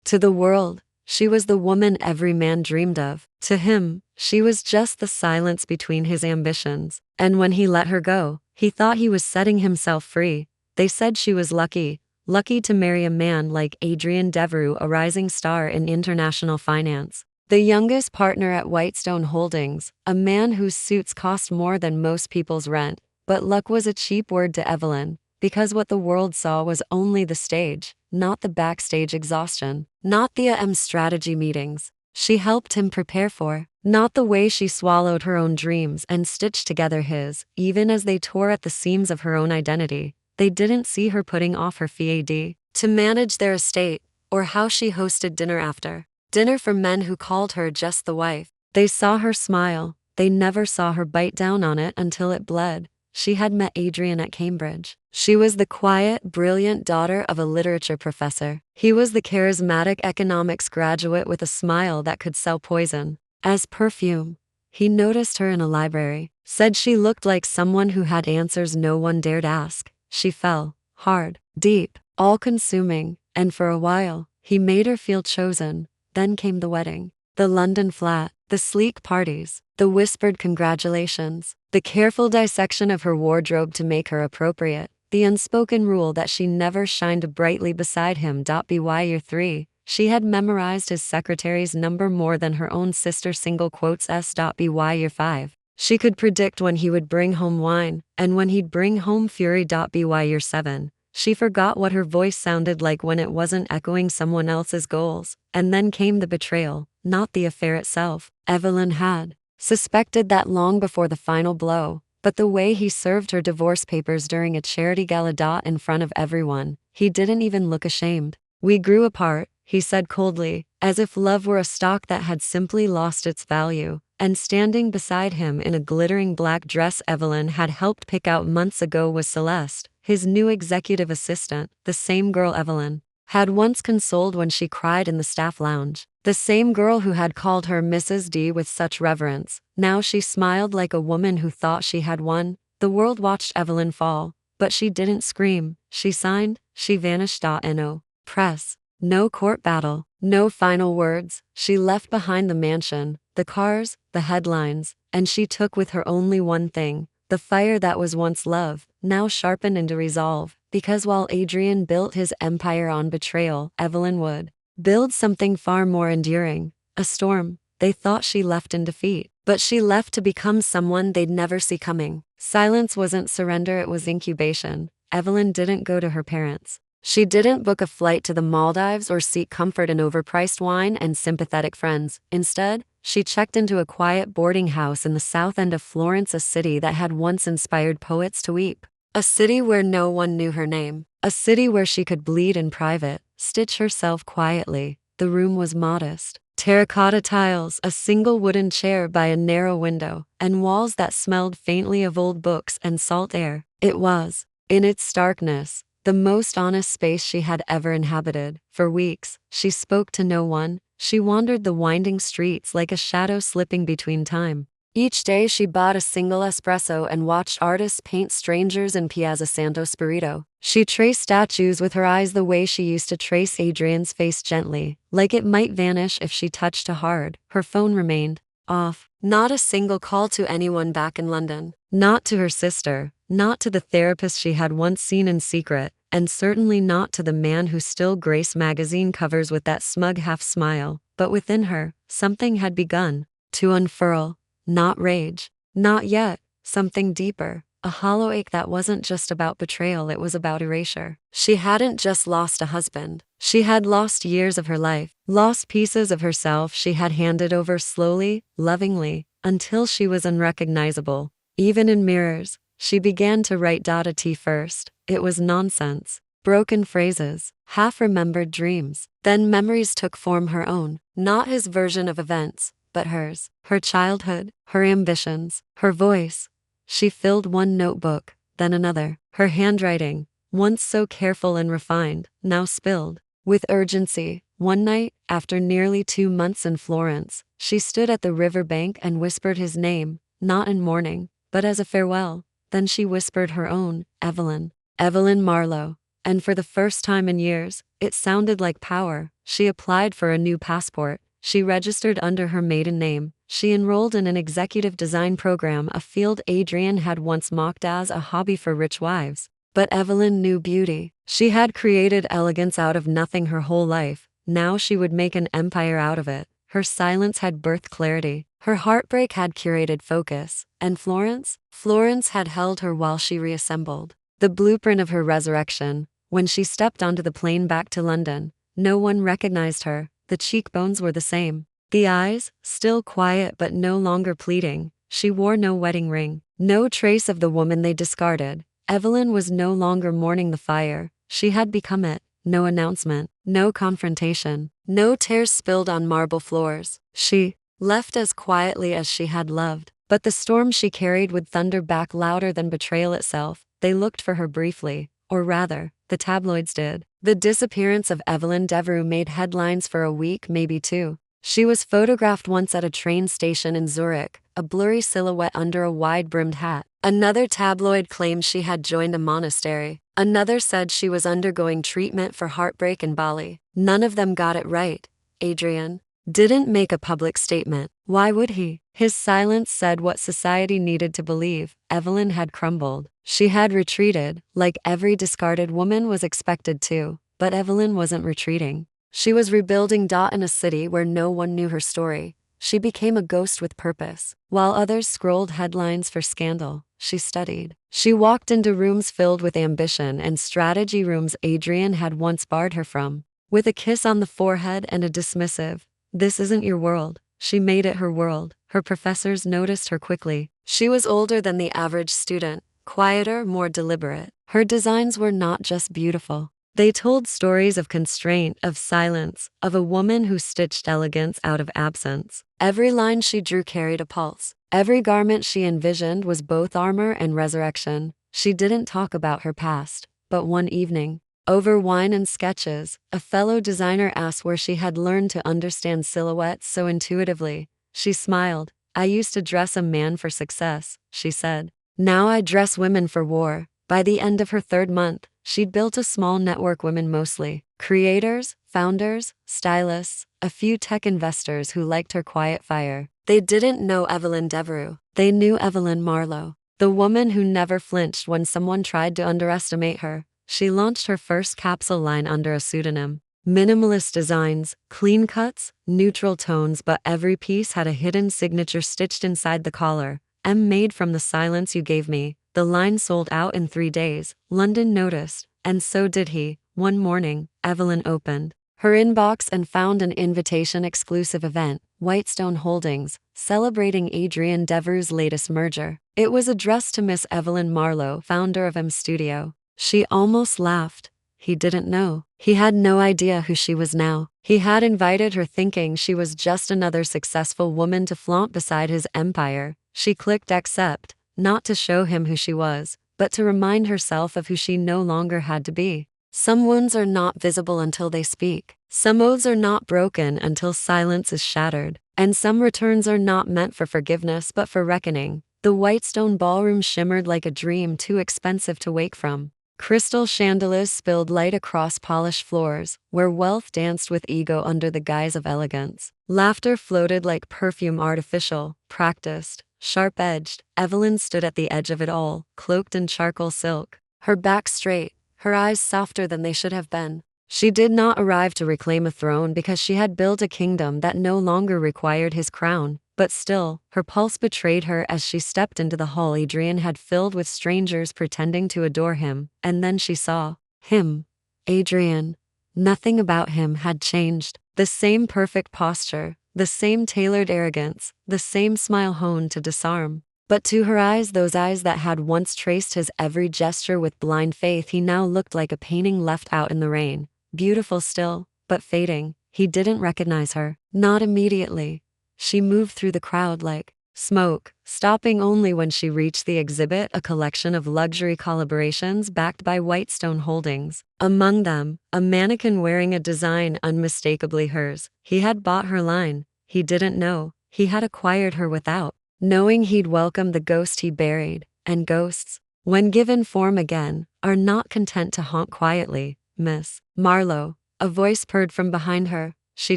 To the world, she was the woman every man dreamed of. To him, she was just the silence between his ambitions. And when he let her go, he thought he was setting himself free. They said she was lucky to marry a man like Adrian Devereux, a rising star in international finance, the youngest partner at Whitestone Holdings, a man whose suits cost more than most people's rent. But luck was a cheap word to Evelyn, because what the world saw was only the stage, not the backstage exhaustion, not the strategy meetings she helped him prepare for, not the way she swallowed her own dreams and stitched together his, even as they tore at the seams of her own identity. They didn't see her putting off her fad to manage their estate, or how she hosted dinner after dinner for men who called her just the wife. They saw her smile, they never saw her bite down on it until it bled. She had met Adrian at Cambridge. She was the quiet, brilliant daughter of a literature professor. He was the charismatic economics graduate with a smile that could sell poison as perfume. He noticed her in a library, said she looked like someone who had answers no one dared ask. She fell hard, deep, all-consuming, and for a while, he made her feel chosen. Then came the wedding, the London flat, the sleek parties, the whispered congratulations, the careful dissection of her wardrobe to make her appropriate, the unspoken rule that she never shined brightly beside him. By year 3, she had memorized his secretary's number more than her own sister. By year 5, she could predict when he would bring home wine, and when he'd bring home fury. By year 7, she forgot what her voice sounded like when it wasn't echoing someone else's goals. And then came the betrayal, not the affair itself. Evelyn had suspected that long before the final blow, but the way he served her divorce papers during a charity gala in front of everyone, he didn't even look ashamed. "We grew apart," he said coldly, as if love were a stock that had simply lost its value. And standing beside him in a glittering black dress Evelyn had helped pick out months ago was Celeste, his new executive assistant, the same girl Evelyn had once consoled when she cried in the staff lounge, the same girl who had called her Mrs. D with such reverence. Now she smiled like a woman who thought she had won. The world watched Evelyn fall, but she didn't scream. She signed, she vanished. No press, no court battle, no final words. She left behind the mansion, the cars, the headlines, and she took with her only one thing, the fire that was once love, now sharpened into resolve. Because while Adrian built his empire on betrayal, Evelyn would build something far more enduring, a storm. They thought she left in defeat, but she left to become someone they'd never see coming. Silence wasn't surrender, it was incubation. Evelyn didn't go to her parents. She didn't book a flight to the Maldives or seek comfort in overpriced wine and sympathetic friends. Instead, she checked into a quiet boarding house in the south end of Florence, a city that had once inspired poets to weep. A city where no one knew her name. A city where she could bleed in private, stitch herself quietly. The room was modest. Terracotta tiles, a single wooden chair by a narrow window, and walls that smelled faintly of old books and salt air. It was, in its starkness, the most honest space she had ever inhabited. For weeks, she spoke to no one. She wandered the winding streets like a shadow slipping between time. Each day she bought a single espresso and watched artists paint strangers in Piazza Santo Spirito. She traced statues with her eyes the way she used to trace Adrian's face, gently, like it might vanish if she touched too hard. Her phone remained off. Not a single call to anyone back in London. Not to her sister, not to the therapist she had once seen in secret, and certainly not to the man who still graced magazine covers with that smug half-smile. But within her, something had begun to unfurl. Not rage. Not yet. Something deeper. A hollow ache that wasn't just about betrayal, it was about erasure. She hadn't just lost a husband. She had lost years of her life, lost pieces of herself she had handed over slowly, lovingly, until she was unrecognizable. Even in mirrors, she began to write at first. It was nonsense. Broken phrases, half-remembered dreams. Then memories took form, her own. Not his version of events, but hers. Her childhood, her ambitions, her voice. She filled one notebook, then another. Her handwriting, once so careful and refined, now spilled. With urgency, one night, after nearly 2 months in Florence, she stood at the river bank and whispered his name, not in mourning, but as a farewell. Then she whispered her own, Evelyn. Evelyn Marlowe. And for the first time in years, it sounded like power. She applied for a new passport. She registered under her maiden name. She enrolled in an executive design program, a field Adrian had once mocked as a hobby for rich wives. But Evelyn knew beauty. She had created elegance out of nothing her whole life. Now she would make an empire out of it. Her silence had birthed clarity. Her heartbreak had curated focus. And Florence? Florence had held her while she reassembled. The blueprint of her resurrection. When she stepped onto the plane back to London, no one recognized her. The cheekbones were the same. The eyes, still quiet but no longer pleading. She wore no wedding ring. No trace of the woman they discarded. Evelyn was no longer mourning the fire. She had become it. No announcement. No confrontation. No tears spilled on marble floors. She left as quietly as she had loved. But the storm she carried would thunder back louder than betrayal itself. They looked for her briefly. Or rather, the tabloids did. The disappearance of Evelyn Devereux made headlines for a week, maybe two. She was photographed once at a train station in Zurich, a blurry silhouette under a wide-brimmed hat. Another tabloid claimed she had joined a monastery. Another said she was undergoing treatment for heartbreak in Bali. None of them got it right. Adrian didn't make a public statement. Why would he? His silence said what society needed to believe. Evelyn had crumbled. She had retreated, like every discarded woman was expected to. But Evelyn wasn't retreating. She was rebuilding in a city where no one knew her story. She became a ghost with purpose. While others scrolled headlines for scandal, she studied. She walked into rooms filled with ambition and strategy, rooms Adrian had once barred her from. With a kiss on the forehead and a dismissive, "This isn't your world," she made it her world. Her professors noticed her quickly. She was older than the average student, quieter, more deliberate. Her designs were not just beautiful. They told stories of constraint, of silence, of a woman who stitched elegance out of absence. Every line she drew carried a pulse. Every garment she envisioned was both armor and resurrection. She didn't talk about her past. But one evening, over wine and sketches, a fellow designer asked where she had learned to understand silhouettes so intuitively. She smiled. "I used to dress a man for success," she said. "Now I dress women for war." By the end of her third month, she'd built a small network, women mostly. Creators, founders, stylists, a few tech investors who liked her quiet fire. They didn't know Evelyn Devereux. They knew Evelyn Marlowe, the woman who never flinched when someone tried to underestimate her. She launched her first capsule line under a pseudonym. Minimalist designs, clean cuts, neutral tones, but every piece had a hidden signature stitched inside the collar. "I'm made from the silence you gave me." The line sold out in 3 days. London noticed, and so did he. One morning, Evelyn opened her inbox and found an invitation-exclusive event, Whitestone Holdings, celebrating Adrian Devereux's latest merger. It was addressed to Miss Evelyn Marlowe, founder of M Studio. She almost laughed. He didn't know. He had no idea who she was now. He had invited her thinking she was just another successful woman to flaunt beside his empire. She clicked accept, not to show him who she was, but to remind herself of who she no longer had to be. Some wounds are not visible until they speak. Some oaths are not broken until silence is shattered. And some returns are not meant for forgiveness but for reckoning. The Whitestone ballroom shimmered like a dream too expensive to wake from. Crystal chandeliers spilled light across polished floors, where wealth danced with ego under the guise of elegance. Laughter floated like perfume, artificial, practiced, sharp-edged. Evelyn stood at the edge of it all, cloaked in charcoal silk, her back straight, her eyes softer than they should have been. She did not arrive to reclaim a throne because she had built a kingdom that no longer required his crown. But still, her pulse betrayed her as she stepped into the hall Adrian had filled with strangers pretending to adore him. And then she saw him. Adrian. Nothing about him had changed. The same perfect posture, the same tailored arrogance, the same smile honed to disarm. But to her eyes, those eyes that had once traced his every gesture with blind faith, he now looked like a painting left out in the rain. Beautiful still, but fading. He didn't recognize her. Not immediately. She moved through the crowd like smoke, stopping only when she reached the exhibit, a collection of luxury collaborations backed by Whitestone Holdings. Among them, a mannequin wearing a design unmistakably hers. He had bought her line. He didn't know. He had acquired her without knowing he'd welcome the ghost he buried. And ghosts, when given form again, are not content to haunt quietly. Miss Marlowe, A voice purred from behind her. She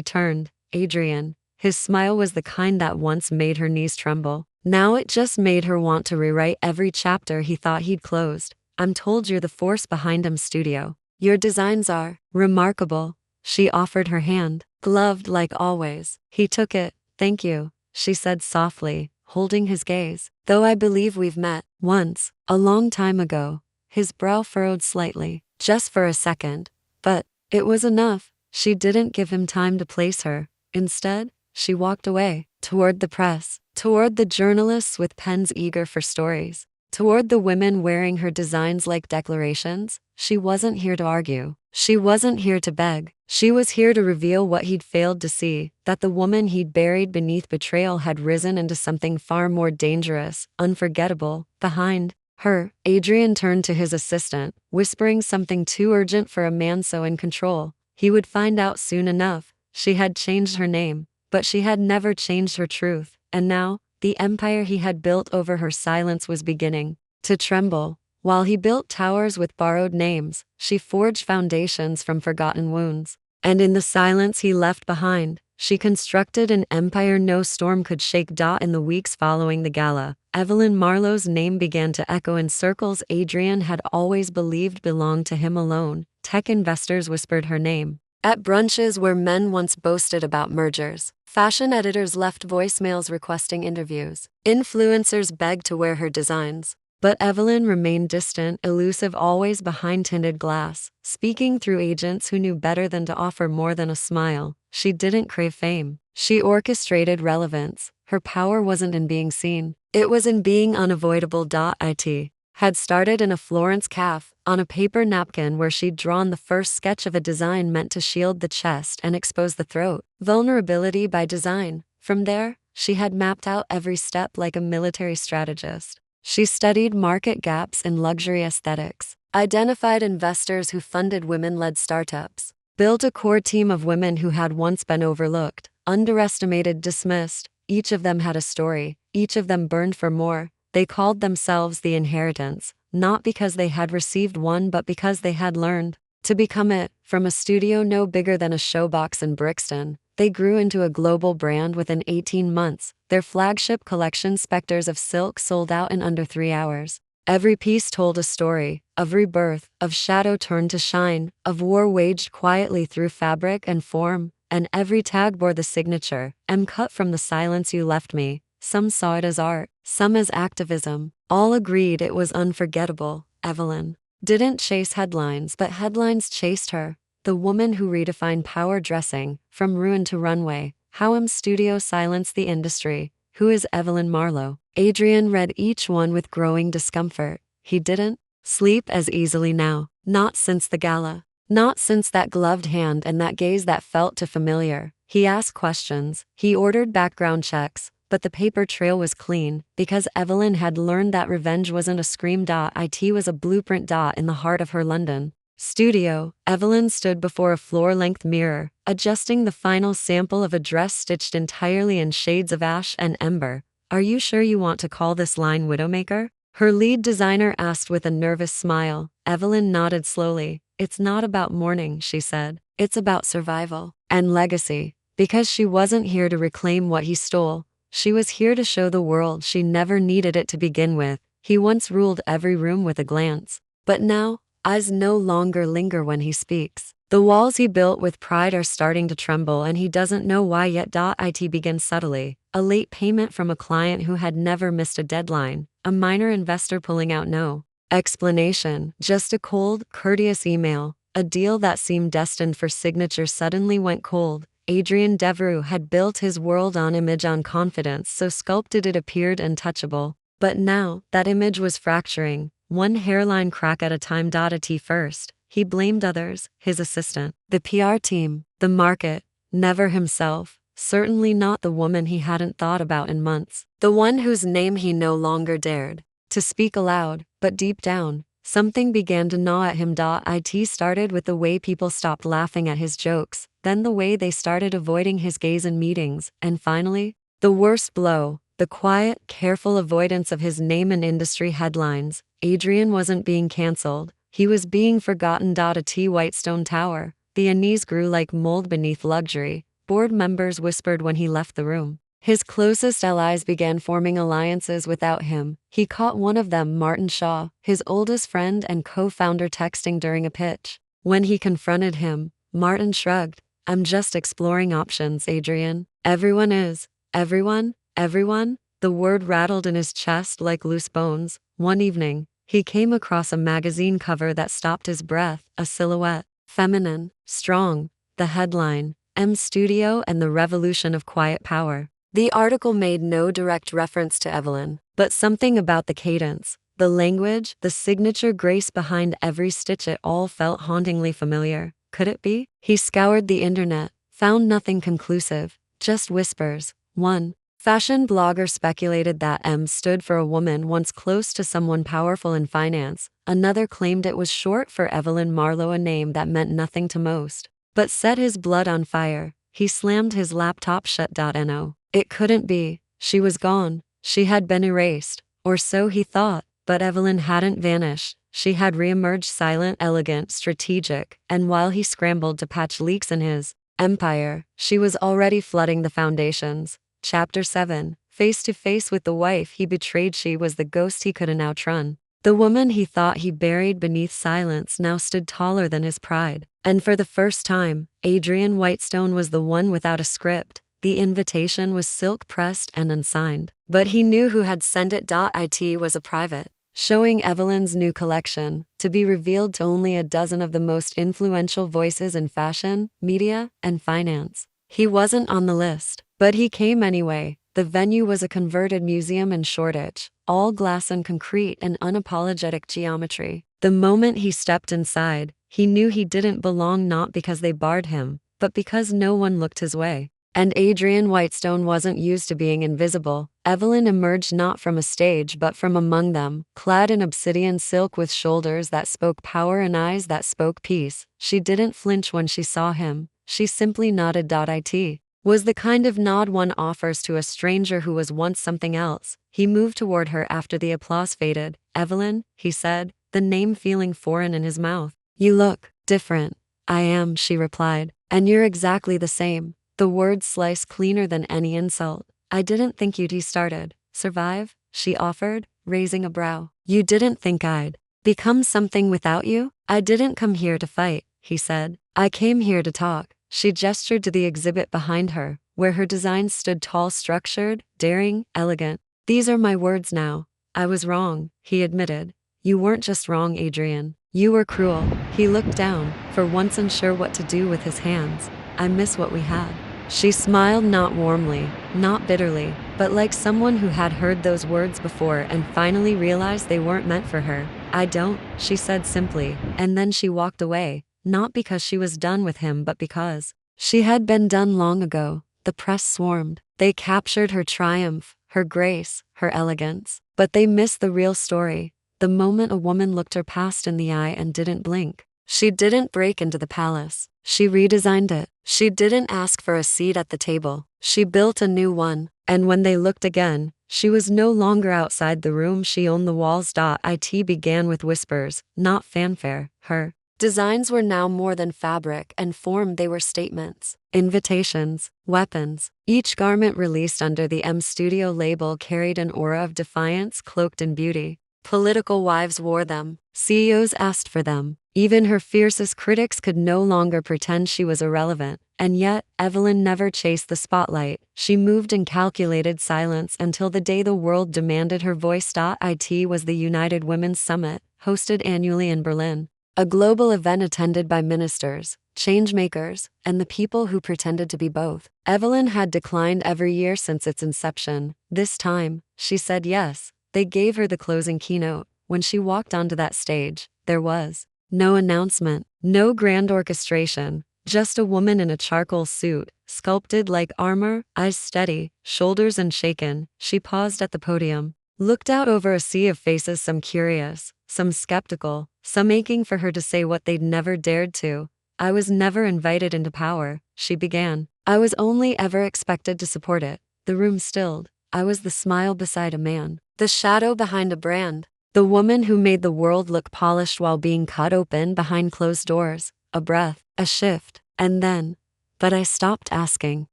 turned. Adrian. His smile was the kind that once made her knees tremble. Now it just made her want to rewrite every chapter he thought he'd closed. I'm told you're the force behind studio. Your designs are remarkable. She offered her hand, gloved like always. He took it. Thank you, she said softly, holding his gaze. Though I believe we've met once, a long time ago. His brow furrowed slightly, just for a second. But it was enough. She didn't give him time to place her. Instead, she walked away, toward the press, toward the journalists with pens eager for stories, toward the women wearing her designs like declarations. She wasn't here to argue. She wasn't here to beg. She was here to reveal what he'd failed to see, that the woman he'd buried beneath betrayal had risen into something far more dangerous, unforgettable. Behind her, Adrian turned to his assistant, whispering something too urgent for a man so in control. He would find out soon enough. She had changed her name, but she had never changed her truth, and now, the empire he had built over her silence was beginning to tremble. While he built towers with borrowed names, she forged foundations from forgotten wounds. And in the silence he left behind, she constructed an empire no storm could shake. In the weeks following the gala, Evelyn Marlowe's name began to echo in circles Adrian had always believed belonged to him alone. Tech investors whispered her name. At brunches where men once boasted about mergers, fashion editors left voicemails requesting interviews. Influencers begged to wear her designs. But Evelyn remained distant, elusive, always behind tinted glass, speaking through agents who knew better than to offer more than a smile. She didn't crave fame. She orchestrated relevance. Her power wasn't in being seen. It was in being unavoidable. It had started in a Florence cafe, on a paper napkin where she'd drawn the first sketch of a design meant to shield the chest and expose the throat. Vulnerability by design. From there, she had mapped out every step like a military strategist. She studied market gaps in luxury aesthetics, identified investors who funded women-led startups, built a core team of women who had once been overlooked, underestimated, dismissed. Each of them had a story. Each of them burned for more. They called themselves the inheritance, not because they had received one but because they had learned to become it. From a studio no bigger than a showbox in Brixton, they grew into a global brand within 18 months. Their flagship collection, Spectres of Silk, sold out in under 3 hours. Every piece told a story, of rebirth, of shadow turned to shine, of war waged quietly through fabric and form, and every tag bore the signature, "I'm cut from the silence you left me." Some saw it as art, some as activism. All agreed it was unforgettable. Evelyn didn't chase headlines, but headlines chased her. The woman who redefined power dressing, from ruin to runway. How Studio silenced the industry. Who is Evelyn Marlowe? Adrian read each one with growing discomfort. He didn't sleep as easily now. Not since the gala. Not since that gloved hand and that gaze that felt too familiar. He asked questions. He ordered background checks. But the paper trail was clean, because Evelyn had learned that revenge wasn't a scream. It was a blueprint. In the heart of her London studio, Evelyn stood before a floor-length mirror, adjusting the final sample of a dress stitched entirely in shades of ash and ember. Are you sure you want to call this line Widowmaker? Her lead designer asked with a nervous smile. Evelyn nodded slowly. It's not about mourning, she said. It's about survival and legacy. Because she wasn't here to reclaim what he stole. She was here to show the world she never needed it to begin with. He once ruled every room with a glance. But now, eyes no longer linger when he speaks. The walls he built with pride are starting to tremble and he doesn't know why yet. It begins subtly. A late payment from a client who had never missed a deadline. A minor investor pulling out no explanation. Just a cold, courteous email. A deal that seemed destined for signature suddenly went cold. Adrian Devereux had built his world on image, on confidence, so sculpted it appeared untouchable. But now, that image was fracturing, one hairline crack at a time. At first, he blamed others, his assistant, the PR team, the market, never himself, certainly not the woman he hadn't thought about in months, the one whose name he no longer dared to speak aloud. But deep down, something began to gnaw at him. It started with the way people stopped laughing at his jokes, then the way they started avoiding his gaze in meetings, and finally, the worst blow, the quiet, careful avoidance of his name in industry headlines. Adrian wasn't being cancelled, he was being forgotten. A Whitestone Tower, the unease grew like mold beneath luxury. Board members whispered when he left the room. His closest allies began forming alliances without him. He caught one of them, Martin Shaw, his oldest friend and co-founder, texting during a pitch. When he confronted him, Martin shrugged. "I'm just exploring options, Adrian." "Everyone is." Everyone? The word rattled in his chest like loose bones. One evening, he came across a magazine cover that stopped his breath, a silhouette. Feminine, strong. The headline, M Studio and the Revolution of Quiet Power. The article made no direct reference to Evelyn, but something about the cadence, the language, the signature grace behind every stitch, it all felt hauntingly familiar. Could it be? He scoured the internet, found nothing conclusive, just whispers. One fashion blogger speculated that M stood for a woman once close to someone powerful in finance. Another claimed it was short for Evelyn Marlowe, a name that meant nothing to most, but set his blood on fire. He slammed his laptop shut. No, it couldn't be. She was gone. She had been erased. Or so he thought, but Evelyn hadn't vanished. She had reemerged, silent, elegant, strategic, and while he scrambled to patch leaks in his empire, she was already flooding the foundations. Chapter 7. Face to face with the wife he betrayed, she was the ghost he couldn't outrun. The woman he thought he buried beneath silence now stood taller than his pride. And for the first time, Evelyn Whitestone was the one without a script. The invitation was silk-pressed and unsigned, but he knew who had sent it. It was a private, showing Evelyn's new collection, to be revealed to only a dozen of the most influential voices in fashion, media, and finance. He wasn't on the list, but he came anyway. The venue was a converted museum in Shoreditch, all glass and concrete and unapologetic geometry. The moment he stepped inside, he knew he didn't belong, not because they barred him, but because no one looked his way. And Evelyn Whitestone wasn't used to being invisible. Evelyn emerged not from a stage but from among them, clad in obsidian silk with shoulders that spoke power and eyes that spoke peace. She didn't flinch when she saw him. She simply nodded. It was the kind of nod one offers to a stranger who was once something else. He moved toward her after the applause faded. "Evelyn," he said, the name feeling foreign in his mouth. "You look different." "I am," she replied. "And you're exactly the same." The words sliced cleaner than any insult. "I didn't think you'd," he started. "Survive?" she offered, raising a brow. "You didn't think I'd become something without you?" "I didn't come here to fight," he said. "I came here to talk." She gestured to the exhibit behind her, where her designs stood tall, structured, daring, elegant. "These are my words now. I was wrong," he admitted. "You weren't just wrong, Adrian. You were cruel." He looked down, for once unsure what to do with his hands. "I miss what we had." She smiled, not warmly, not bitterly, but like someone who had heard those words before and finally realized they weren't meant for her. "I don't," she said simply, and then she walked away, not because she was done with him but because she had been done long ago. The press swarmed. They captured her triumph, her grace, her elegance, but they missed the real story. The moment a woman looked her past in the eye and didn't blink. She didn't break into the palace. She redesigned it. She didn't ask for a seat at the table. She built a new one. And when they looked again, she was no longer outside the room, she owned the walls. It began with whispers, not fanfare. Her designs were now more than fabric and form, they were statements, invitations, weapons. Each garment released under the M Studio label carried an aura of defiance cloaked in beauty. Political wives wore them. CEOs asked for them. Even her fiercest critics could no longer pretend she was irrelevant. And yet, Evelyn never chased the spotlight. She moved in calculated silence until the day the world demanded her voice. It was the United Women's Summit, hosted annually in Berlin. A global event attended by ministers, changemakers, and the people who pretended to be both. Evelyn had declined every year since its inception. This time, she said yes. They gave her the closing keynote. When she walked onto that stage, there was no announcement, no grand orchestration, just a woman in a charcoal suit, sculpted like armor, eyes steady, shoulders unshaken. She paused at the podium, looked out over a sea of faces, some curious, some skeptical, some aching for her to say what they'd never dared to. "I was never invited into power," she began. "I was only ever expected to support it." The room stilled. I was the smile beside a man, the shadow behind a brand, the woman who made the world look polished while being cut open behind closed doors. a breath, a shift, and then. But I stopped asking,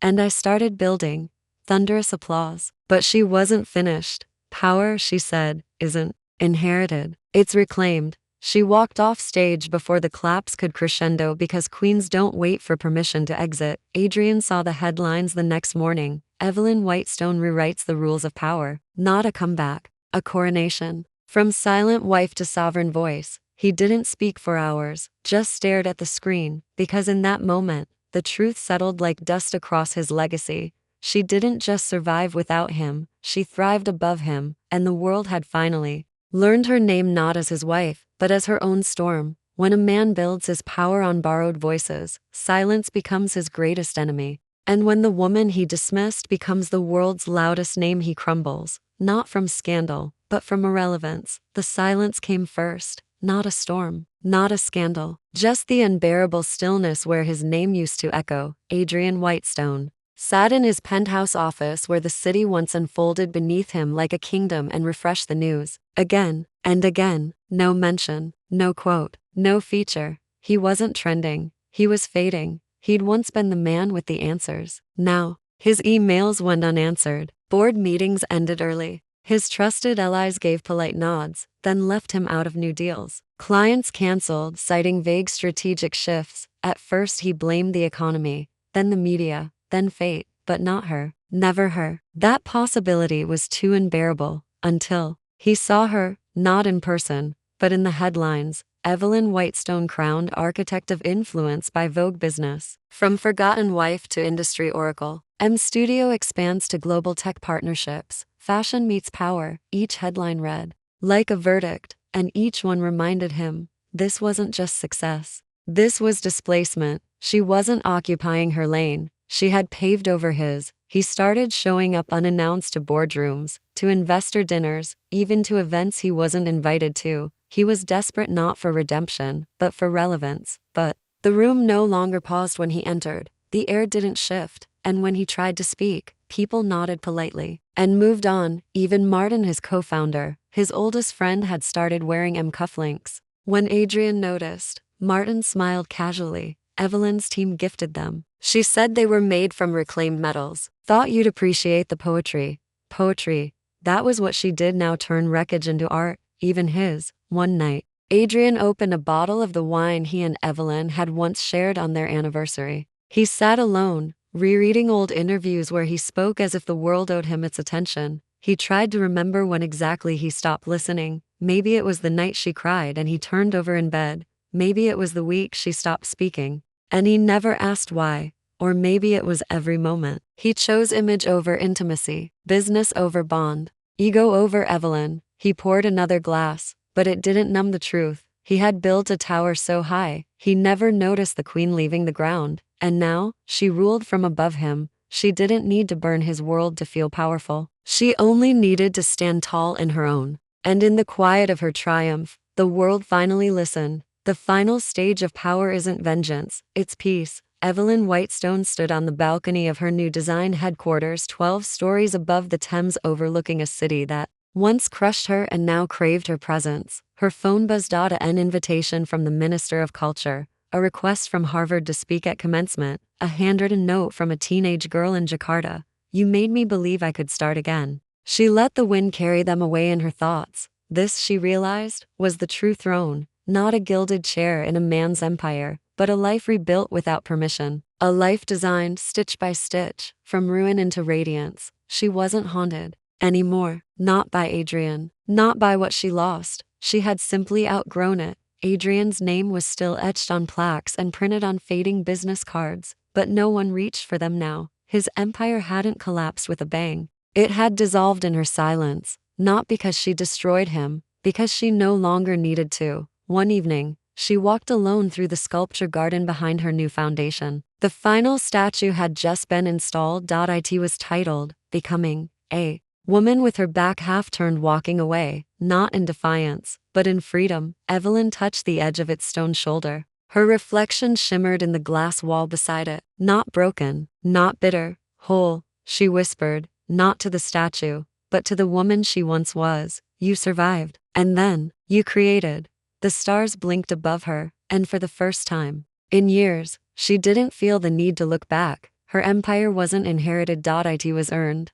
and I started building. Thunderous applause. But she wasn't finished. Power, she said, isn't inherited. It's reclaimed. She walked off stage before the claps could crescendo because queens don't wait for permission to exit. Adrian saw the headlines the next morning. Evelyn Whitestone rewrites the rules of power. Not a comeback, a coronation. From silent wife to sovereign voice. He didn't speak for hours, just stared at the screen, because in that moment, the truth settled like dust across his legacy. She didn't just survive without him, she thrived above him, and the world had finally learned her name not as his wife, but as her own storm. When a man builds his power on borrowed voices, silence becomes his greatest enemy. And when the woman he dismissed becomes the world's loudest name, he crumbles, not from scandal, but from irrelevance. The silence came first, not a storm, not a scandal, just the unbearable stillness where his name used to echo. Adrian Whitestone sat in his penthouse office where the city once unfolded beneath him like a kingdom and refreshed the news. Again and again, no mention, no quote, no feature. He wasn't trending, he was fading. He'd once been the man with the answers. Now, his emails went unanswered. Board meetings ended early. His trusted allies gave polite nods, then left him out of new deals. Clients canceled, citing vague strategic shifts. At first he blamed the economy, then the media, then fate, but not her. Never her. That possibility was too unbearable, until he saw her, not in person, but in the headlines. Evelyn Whitestone crowned architect of influence by Vogue Business. From forgotten wife to industry oracle. M Studio expands to global tech partnerships. Fashion meets power, each headline read like a verdict, and each one reminded him, this wasn't just success. This was displacement. She wasn't occupying her lane, she had paved over his. He started showing up unannounced to boardrooms, to investor dinners, even to events he wasn't invited to. He was desperate not for redemption, but for relevance. But the room no longer paused when he entered. The air didn't shift, and when he tried to speak, people nodded politely and moved on. Even Martin, his co-founder, his oldest friend, had started wearing M cufflinks. When Adrian noticed, Martin smiled casually. Evelyn's team gifted them. She said they were made from reclaimed metals. Thought you'd appreciate the poetry. Poetry. That was what she did now, turn wreckage into art, even his. One night, Adrian opened a bottle of the wine he and Evelyn had once shared on their anniversary. He sat alone, rereading old interviews where he spoke as if the world owed him its attention. He tried to remember when exactly he stopped listening. Maybe it was the night she cried and he turned over in bed. Maybe it was the week she stopped speaking, and he never asked why. Or maybe it was every moment. He chose image over intimacy, business over bond, ego over Evelyn. He poured another glass, but it didn't numb the truth. He had built a tower so high, he never noticed the queen leaving the ground. And now, she ruled from above him. She didn't need to burn his world to feel powerful. She only needed to stand tall in her own. And in the quiet of her triumph, the world finally listened. The final stage of power isn't vengeance, it's peace. Evelyn Whitestone stood on the balcony of her new design headquarters, 12 stories above the Thames, overlooking a city that once crushed her and now craved her presence. Her phone buzzed out, an invitation from the Minister of Culture, a request from Harvard to speak at commencement, a handwritten note from a teenage girl in Jakarta. You made me believe I could start again. She let the wind carry them away in her thoughts. This, she realized, was the true throne, not a gilded chair in a man's empire, but a life rebuilt without permission. A life designed stitch by stitch, from ruin into radiance. She wasn't haunted anymore, not by Adrian, not by what she lost. She had simply outgrown it. Adrian's name was still etched on plaques and printed on fading business cards, but no one reached for them now. His empire hadn't collapsed with a bang. It had dissolved in her silence, not because she destroyed him, because she no longer needed to. One evening, she walked alone through the sculpture garden behind her new foundation. The final statue had just been installed. It was titled, Becoming a Woman, with her back half turned, walking away, not in defiance, but in freedom. Evelyn touched the edge of its stone shoulder. Her reflection shimmered in the glass wall beside it. Not broken, not bitter, whole, she whispered, not to the statue, but to the woman she once was. You survived, and then, you created. The stars blinked above her, and for the first time, In years, she didn't feel the need to look back. Her empire wasn't inherited. It was earned.